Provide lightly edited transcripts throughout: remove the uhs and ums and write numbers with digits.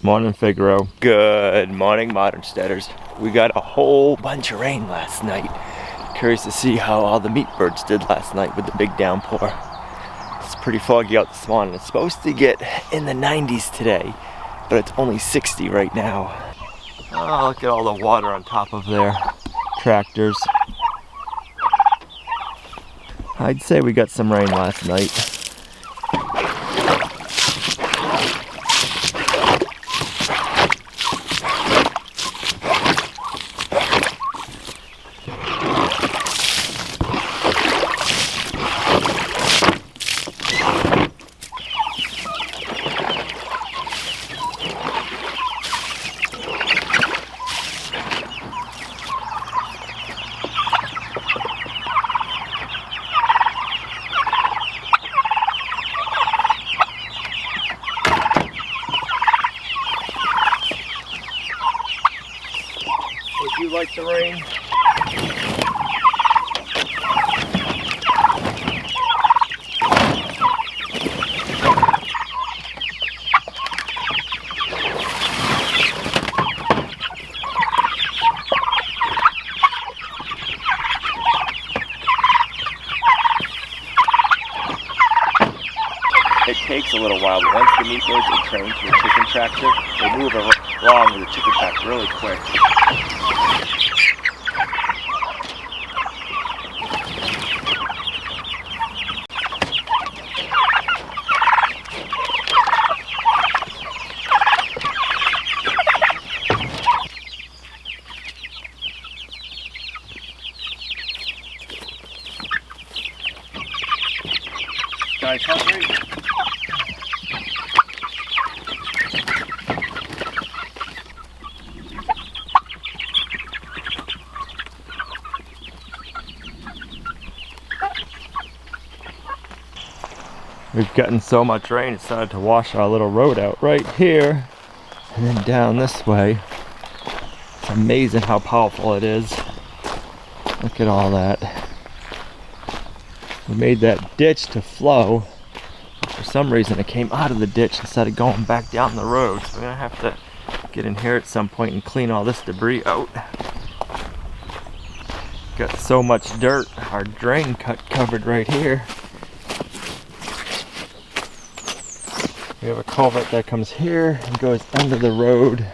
Morning, Figaro. Good morning, Modern Steaders. We got a whole bunch of rain last night. Curious to see how all the meat birds did last night with the big downpour. It's pretty foggy out this morning. It's supposed to get in the 90s today, but it's only 60 right now. Oh, look at all the water on top of their tractors. I'd say we got some rain last night. Would you like the rain? It takes a little while, but once the meat birds are trained to the chicken tractor, they move along with the chicken tractor really quick. Guys, hungry? We've gotten so much rain, it started to wash our little road out right here and then down this way. It's amazing how powerful it is. Look at all that. We made that ditch to flow. For some reason it came out of the ditch instead of going back down the road. So we're gonna have to get in here at some point and clean all this debris out. Got so much dirt, our drain covered right here. We have a culvert that comes here and goes under the road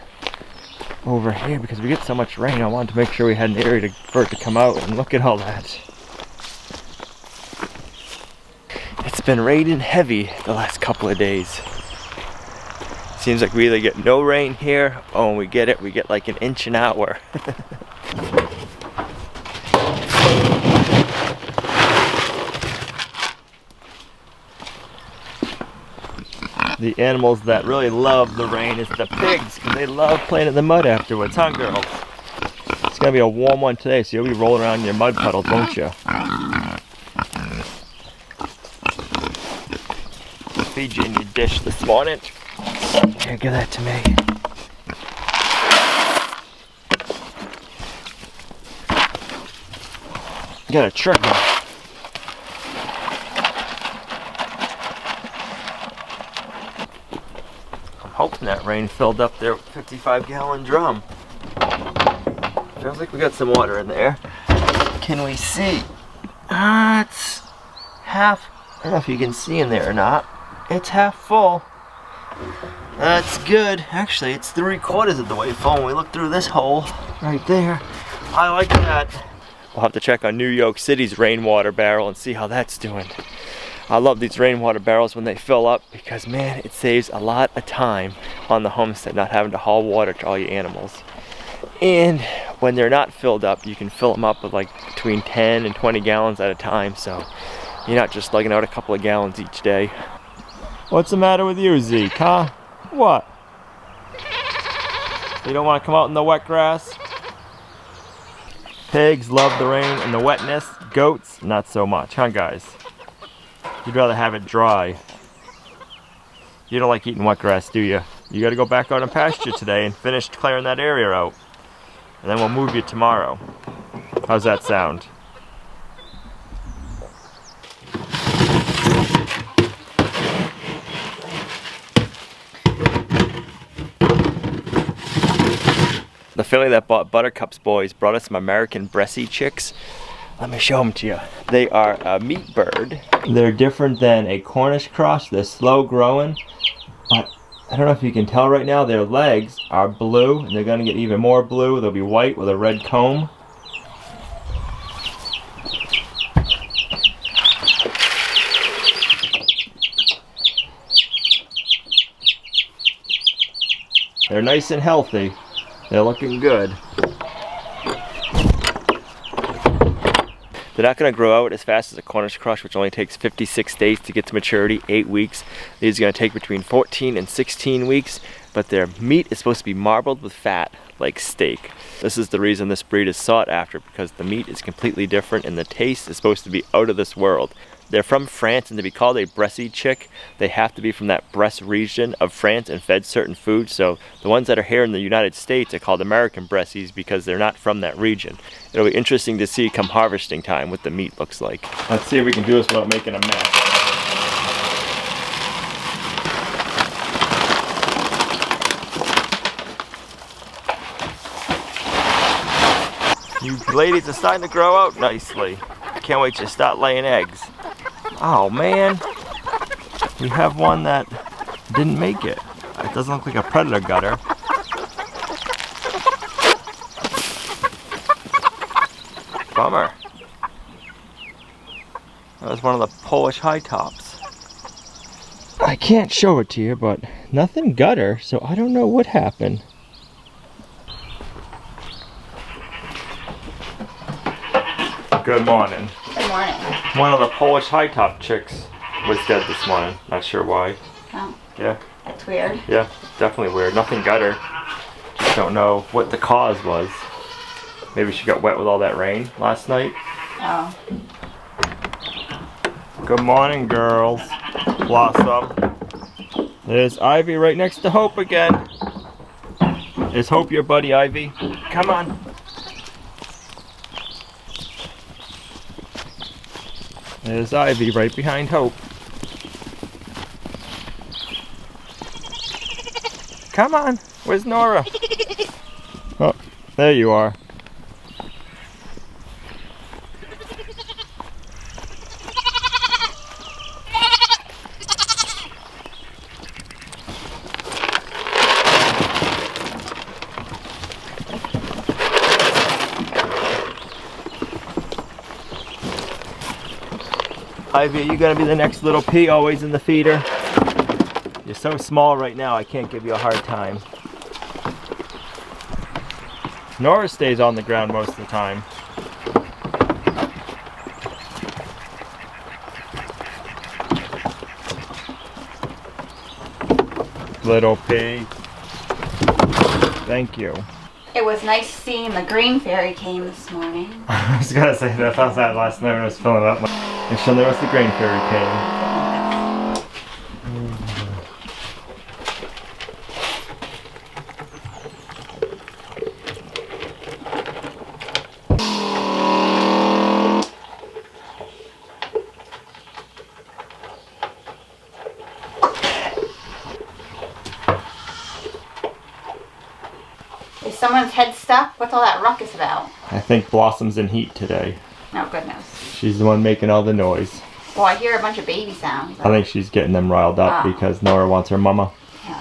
over here because we get so much rain. I wanted to make sure we had an area for it to come out, and look at all that. It's been raining heavy the last couple of days. Seems like we either get no rain here, or when we get it, we get like an inch an hour. The animals that really love the rain is the pigs, because they love playing in the mud afterwards, huh girls? It's gonna be a warm one today, so you'll be rolling around in your mud puddles, won't you? Feed you in your dish this morning. Here, give that to me. Got a trickle. Hoping that rain filled up their 55-gallon drum. Feels like we got some water in there. Can we see? It's half. I don't know if you can see in there or not. It's half full. That's good. Actually, it's 3/4 of the way full when we look through this hole right there. I like that. We'll have to check on New York City's rainwater barrel and see how that's doing. I love these rainwater barrels when they fill up because, man, it saves a lot of time on the homestead not having to haul water to all your animals. And when they're not filled up, you can fill them up with like between 10 and 20 gallons at a time, so you're not just lugging out a couple of gallons each day. What's the matter with you, Zeke, huh? What? You don't want to come out in the wet grass? Pigs love the rain and the wetness. Goats, not so much, huh guys? You'd rather have it dry. You don't like eating wet grass, do you? You gotta go back out and pasture today and finish clearing that area out. And then we'll move you tomorrow. How's that sound? The family that bought Buttercup's boys brought us some American Bressy chicks. Let me show them to you. They are a meat bird. They're different than a Cornish cross. They're slow growing, but I don't know if you can tell right now, their legs are blue, and they're gonna get even more blue. They'll be white with a red comb. They're nice and healthy. They're looking good. They're not going to grow out as fast as a Cornish cross, which only takes 56 days to get to maturity, 8 weeks. These are going to take between 14 and 16 weeks, but their meat is supposed to be marbled with fat, like steak. This is the reason this breed is sought after, because the meat is completely different and the taste is supposed to be out of this world. They're from France, and to be called a Bressy chick, they have to be from that Bresse region of France and fed certain foods. So the ones that are here in the United States are called American Bressies because they're not from that region. It'll be interesting to see come harvesting time what the meat looks like. Let's see if we can do this without making a mess. You ladies are starting to grow out nicely. Can't wait to start laying eggs. Oh man, we have one that didn't make it. It doesn't look like a predator gutter. Bummer. That was one of the Polish high tops. I can't show it to you, but nothing gutter, so I don't know what happened. Good morning. Good morning. One of the Polish high top chicks was dead this morning. Not sure why. Oh. Yeah. That's weird. Yeah, definitely weird. Nothing gutter. Just don't know what the cause was. Maybe she got wet with all that rain last night. Oh. Good morning, girls. Blossom. There's Ivy right next to Hope again. Is Hope your buddy, Ivy? Come on. There's Ivy right behind Hope. Come on, where's Nora? Oh, there you are. Ivy, are you gonna be the next little pea always in the feeder? You're so small right now, I can't give you a hard time. Nora stays on the ground most of the time. Little pea. Thank you. It was nice seeing the green fairy came this morning. I was gonna say that. I thought that last night when I was filling up. And she'll notice the grain fairy came. Is someone's head stuck? What's all that ruckus about? I think Blossom's in heat today. Oh, goodness. She's the one making all the noise. Well, I hear a bunch of baby sounds. I think she's getting them riled up because Nora wants her mama. Yeah.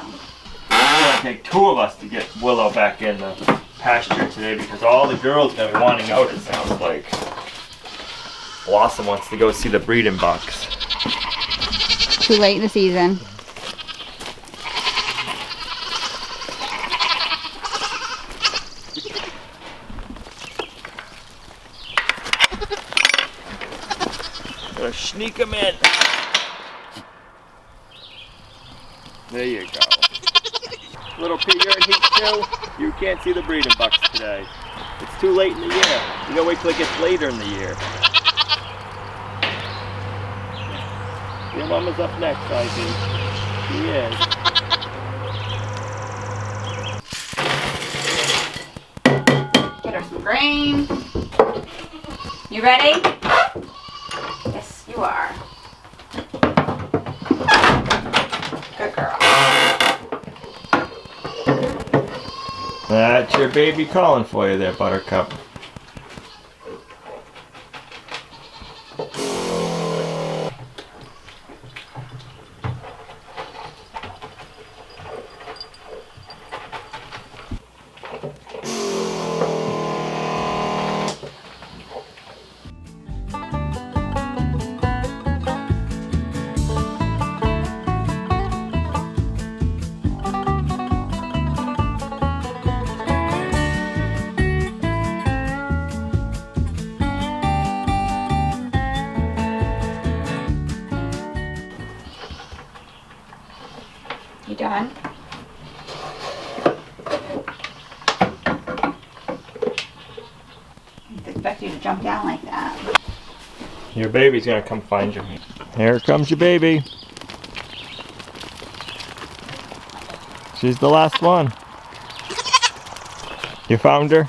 It's gonna take 2 of us to get Willow back in the pasture today because all the girls are gonna be wanting out, it sounds like. Blossom wants to go see the breeding bucks. Too late in the season. Gonna sneak them in. There you go. Little pea, you're in heat too. You can't see the breeding bucks today. It's too late in the year. You gotta wait till it gets later in the year. Your mama's up next, Ivy. She is. Get her some grain. You ready? Yes, you are. Good girl. That's your baby calling for you there, Buttercup. You done? I didn't expect you to jump down like that. Your baby's gonna come find you. Here comes your baby. She's the last one. You found her?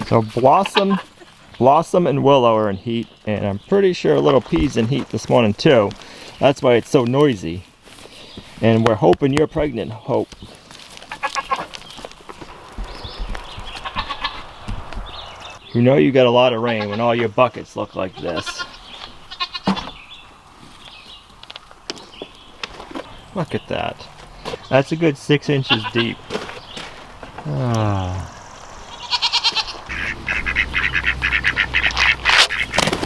So Blossom and Willow are in heat, and I'm pretty sure Little Pea's in heat this morning too. That's why it's so noisy. And we're hoping you're pregnant, Hope. You know you got a lot of rain when all your buckets look like this. Look at that. That's a good 6 inches deep. Ah.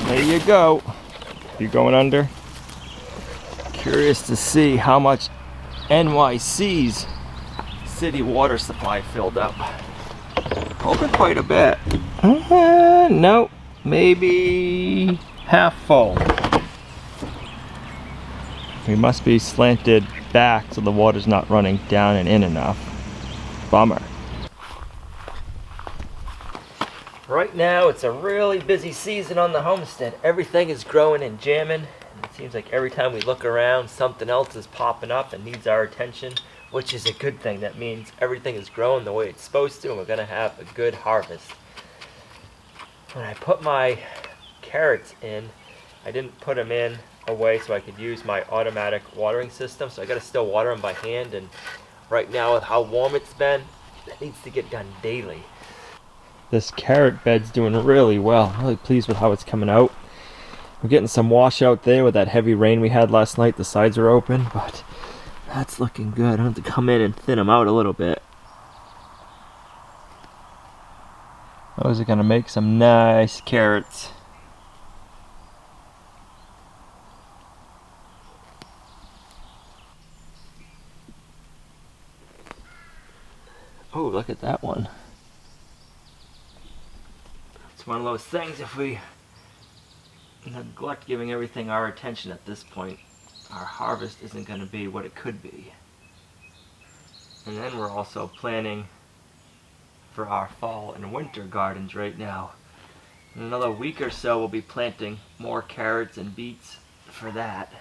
There you go. You going under? Curious to see how much NYC's city water supply filled up. Hoping quite a bit. Nope. Maybe half full. We must be slanted back so the water's not running down and in enough. Bummer. Right now it's a really busy season on the homestead. Everything is growing and jamming. And it seems like every time we look around, something else is popping up and needs our attention, which is a good thing. That means everything is growing the way it's supposed to, and we're gonna have a good harvest. When I put my carrots in, I didn't put them in a way so I could use my automatic watering system, so I gotta still water them by hand, and right now with how warm it's been, that needs to get done daily. This carrot bed's doing really well. I'm really pleased with how it's coming out. We're getting some washout there with that heavy rain we had last night. The sides are open, but that's looking good. I have to come in and thin them out a little bit. Those are gonna make some nice carrots. Oh, look at that one. It's one of those things, if we neglect giving everything our attention at this point, our harvest isn't going to be what it could be. And then we're also planning for our fall and winter gardens right now. In another week or so we'll be planting more carrots and beets for that.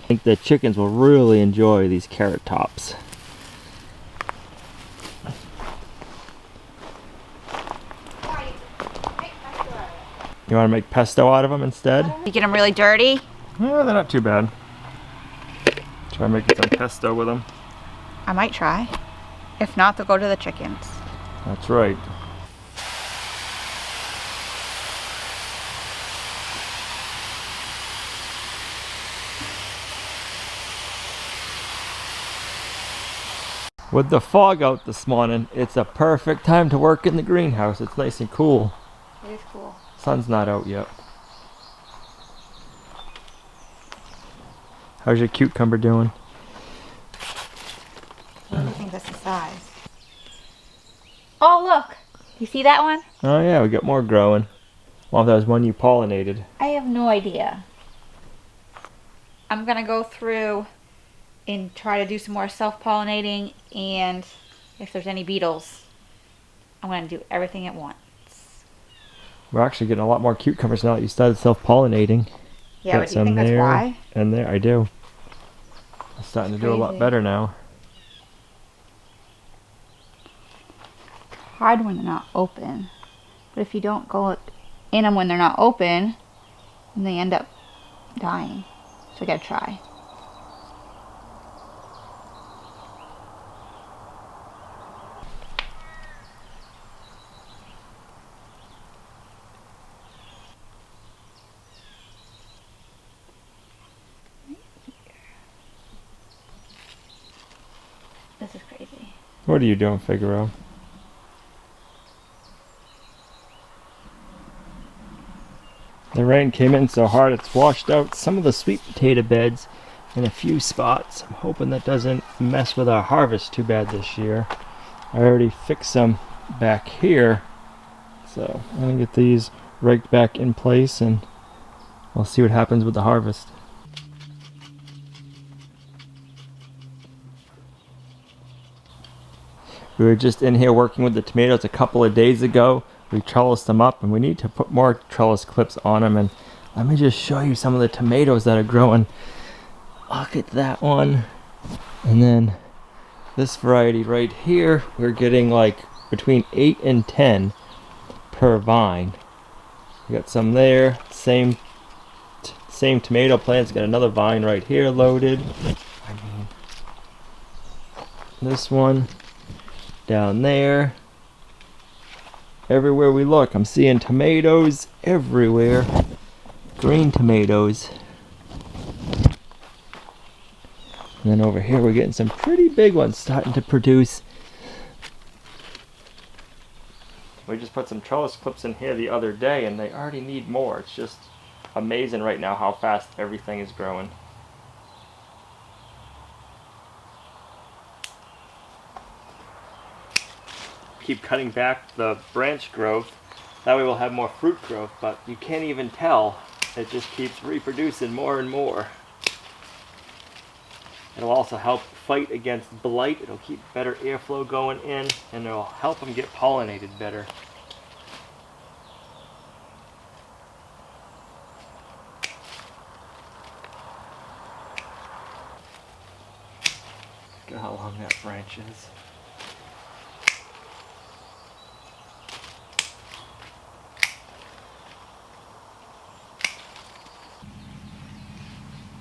I think the chickens will really enjoy these carrot tops. You want to make pesto out of them instead? You get them really dirty? No, they're not too bad. Try making some pesto with them. I might try. If not, they'll go to the chickens. That's right. With the fog out this morning, it's a perfect time to work in the greenhouse. It's nice and cool. It is cool. Sun's not out yet. How's your cucumber doing? I think that's the size. Oh, look! You see that one? Oh yeah, we got more growing. Well, that was one you pollinated. I have no idea. I'm gonna go through and try to do some more self-pollinating, and if there's any beetles, I'm gonna do everything at once. We're actually getting a lot more cucumbers now that you started self-pollinating. Yeah, but do you think that's why? And there, I do. It's starting to do a lot better now. Hard when they're not open, but if you don't go in them when they're not open, then they end up dying. So I gotta try. This is crazy. What are you doing, Figaro? The rain came in so hard it's washed out some of the sweet potato beds in a few spots. I'm hoping that doesn't mess with our harvest too bad this year. I already fixed some back here, so I'm gonna get these raked back in place and we'll see what happens with the harvest. We were just in here working with the tomatoes a couple of days ago. We trellised them up and we need to put more trellis clips on them. And let me just show you some of the tomatoes that are growing. Look at that one. And then this variety right here, we're getting like between 8 and 10 per vine. We got some there, same tomato plants. Got another vine right here loaded. I mean, this one down there. Everywhere we look, I'm seeing tomatoes everywhere. Green tomatoes. And then over here we're getting some pretty big ones starting to produce. We just put some trellis clips in here the other day and they already need more. It's just amazing right now how fast everything is growing. Keep cutting back the branch growth, that way we'll have more fruit growth, but you can't even tell, it just keeps reproducing more and more. It'll also help fight against blight, it'll keep better airflow going in, and it'll help them get pollinated better. Look at how long that branch is.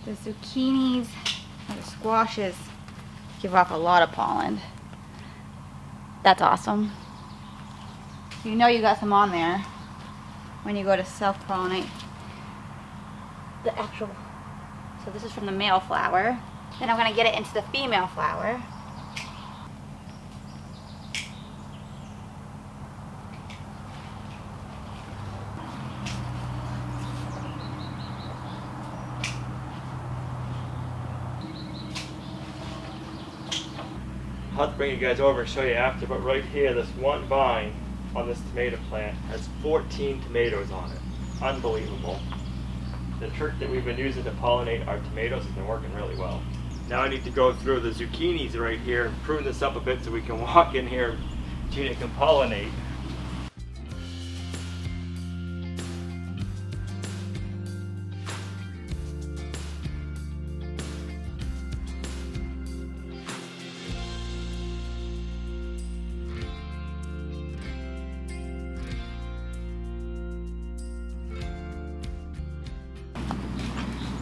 The zucchinis and the squashes give off a lot of pollen. That's awesome. You know you got some on there when you go to self-pollinate the actual. So this is from the male flower. Then I'm going to get it into the female flower. I'll have to bring you guys over and show you after, but right here, this one vine on this tomato plant has 14 tomatoes on it. Unbelievable. The trick that we've been using to pollinate our tomatoes has been working really well. Now I need to go through the zucchinis right here and prune this up a bit so we can walk in here and Gina can pollinate.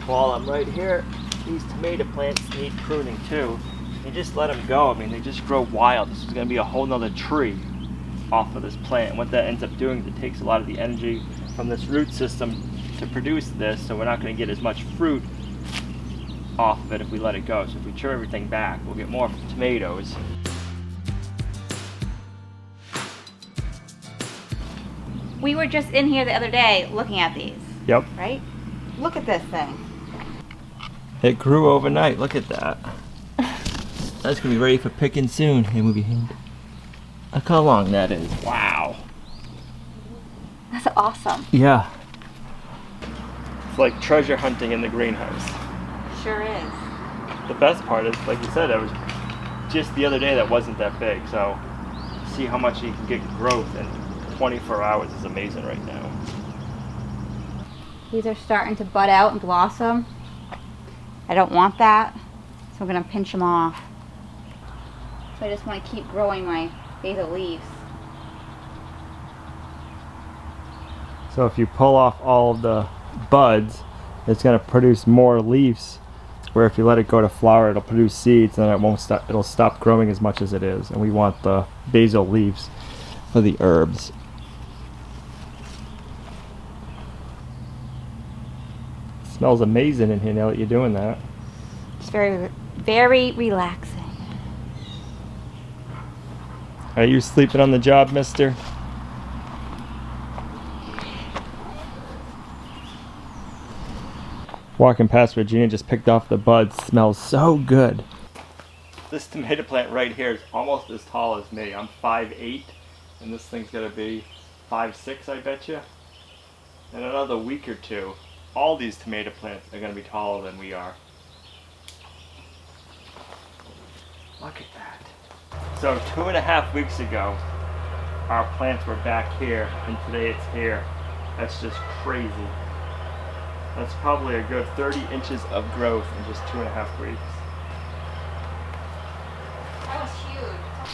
While I'm right here, these tomato plants need pruning too. You just let them go. I mean, they just grow wild. This is going to be a whole nother tree off of this plant. And what that ends up doing is it takes a lot of the energy from this root system to produce this, so we're not going to get as much fruit off of it if we let it go. So if we trim everything back, we'll get more tomatoes. We were just in here the other day looking at these. Yep. Right? Look at this thing. It grew overnight. Look at that. That's going to be ready for picking soon. Hey, move your hand. Look how long that is. Wow. That's awesome. Yeah. It's like treasure hunting in the greenhouse. Sure is. The best part is, like you said, it was just the other day that wasn't that big, so see how much you can get growth in 24 hours is amazing right now. These are starting to bud out and blossom. I don't want that, so I'm gonna pinch them off. So I just want to keep growing my basil leaves. So if you pull off all of the buds, it's going to produce more leaves, where if you let it go to flower, it'll produce seeds, and it won't stop, it'll stop growing as much as it is. And we want the basil leaves for the herbs. It smells amazing in here now that you're doing that. It's very, very relaxing. Are you sleeping on the job, mister? Walking past Regina, just picked off the buds. Smells so good. This tomato plant right here is almost as tall as me. I'm 5'8", and this thing's gonna be 5'6", I bet you. In another week or two, all these tomato plants are gonna be taller than we are. Look at that. So 2.5 weeks ago, our plants were back here, and today it's here. That's just crazy. That's probably a good 30 inches of growth in just 2.5 weeks. That was huge.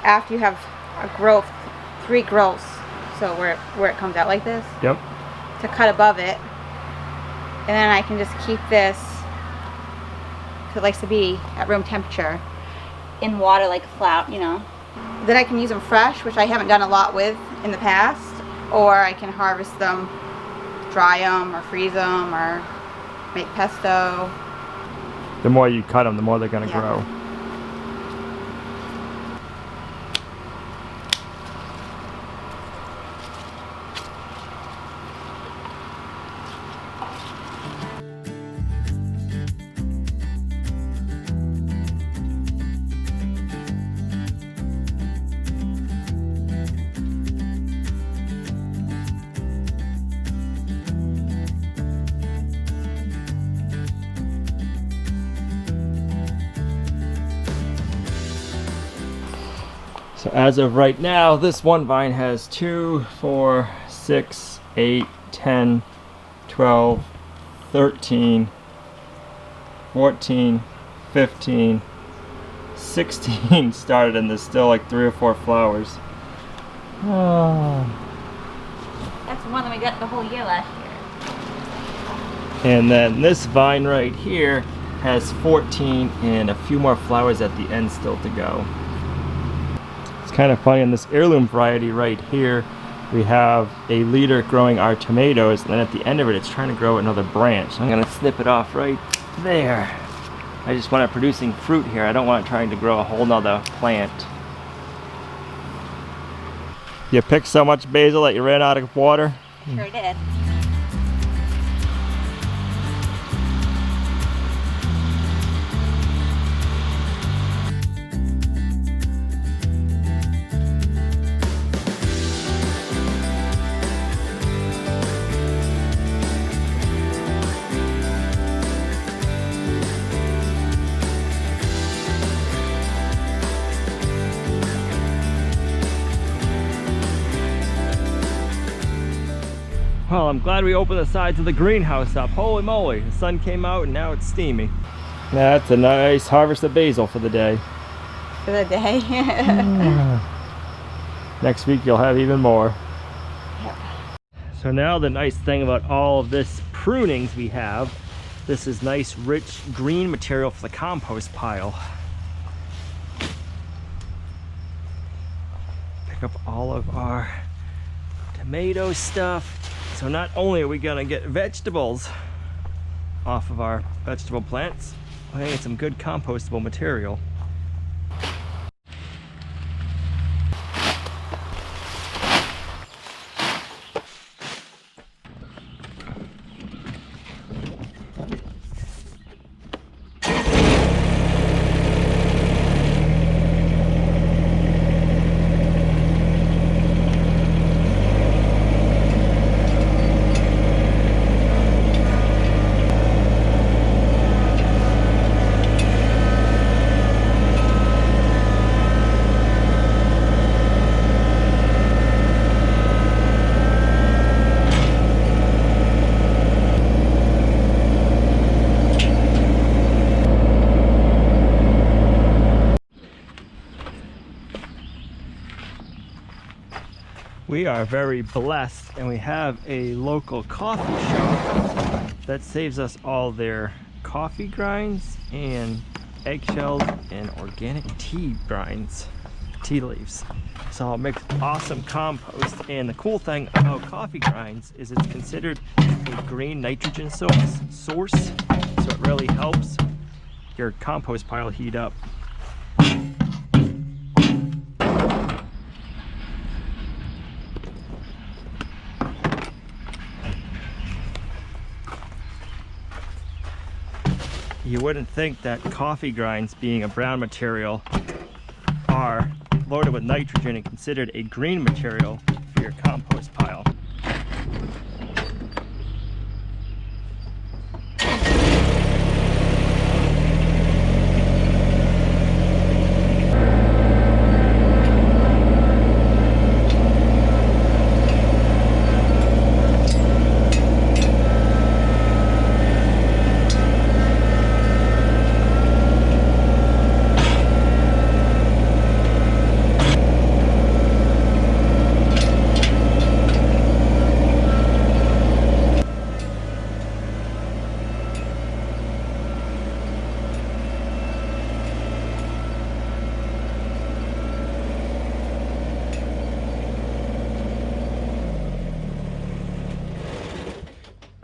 After you have a growth, 3 growths, so where it comes out like this, Yep. to cut above it, and then I can just keep this, because it likes to be at room temperature, in water like a flower, you know. Then I can use them fresh, which I haven't done a lot with in the past. Or I can harvest them, dry them, or freeze them, or make pesto. The more you cut them, the more they're going to grow. So as of right now, this one vine has 2, 4, 6, 8, 10, 12, 13, 14, 15, 16 started, and there's still like 3 or 4 flowers. Oh. That's one that we got the whole year last year. And then this vine right here has 14 and a few more flowers at the end still to go. Kind of funny, on this heirloom variety right here, we have a leader growing our tomatoes, and then at the end of it, it's trying to grow another branch. I'm gonna snip it off right there. I just want it producing fruit here. I don't want it trying to grow a whole nother plant. You picked so much basil that you ran out of water? Sure did. Well, I'm glad we opened the sides of the greenhouse up. Holy moly, the sun came out and now it's steamy. That's a nice harvest of basil for the day. For the day. Next week you'll have even more. Yep. So now the nice thing about all of this prunings we have, this is nice rich green material for the compost pile. Pick up all of our tomato stuff. So not only are we gonna get vegetables off of our vegetable plants, we're gonna get some good compostable material. We are very blessed, and we have a local coffee shop that saves us all their coffee grinds and eggshells and organic tea grinds, tea leaves. So it makes awesome compost. And the cool thing about coffee grinds is it's considered a green nitrogen source, so it really helps your compost pile heat up. You wouldn't think that coffee grinds, being a brown material, are loaded with nitrogen and considered a green material for your compost pile.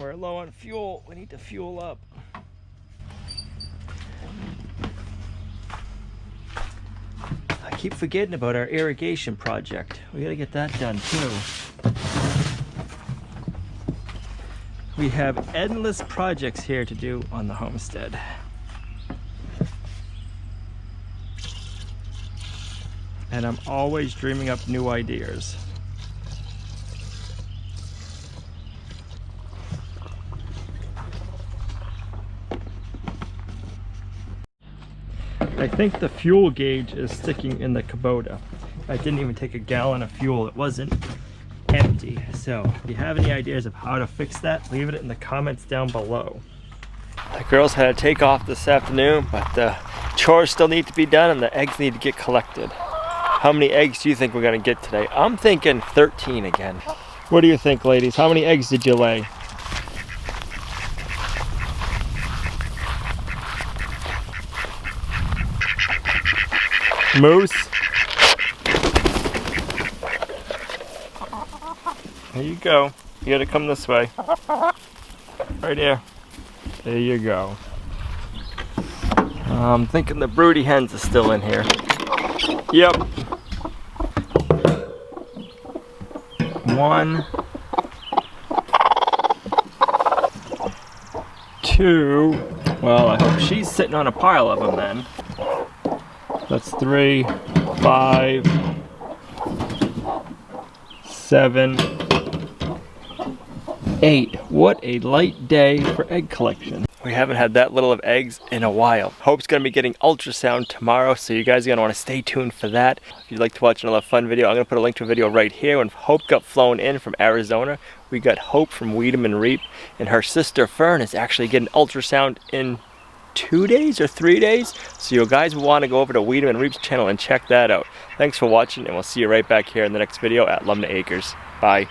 We're low on fuel. We need to fuel up. I keep forgetting about our irrigation project. We gotta get that done too. We have endless projects here to do on the homestead. And I'm always dreaming up new ideas. I think the fuel gauge is sticking in the Kubota. I didn't even take a gallon of fuel. It wasn't empty. So if you have any ideas of how to fix that, leave it in the comments down below. The girls had to take off this afternoon, but the chores still need to be done and the eggs need to get collected. How many eggs do you think we're gonna get today? I'm thinking 13 again. What do you think, ladies? How many eggs did you lay? Moose. There you go. You gotta come this way. Right here. There you go. I'm thinking the broody hens are still in here. Yep. 1, 2. Well, I hope she's sitting on a pile of them then. That's 3, 5, 7, 8. What a light day for egg collection. We haven't had that little of eggs in a while. Hope's gonna be getting ultrasound tomorrow, so you guys are gonna wanna stay tuned for that. If you'd like to watch another fun video, I'm gonna put a link to a video right here. When Hope got flown in from Arizona, we got Hope from Weed'em and Reap, and her sister Fern is actually getting ultrasound in 2 days or 3 days, so you guys will want to go over to Weed'em and Reap's channel and check that out. Thanks for watching, and we'll see you right back here in the next video at Lumnah Acres. Bye.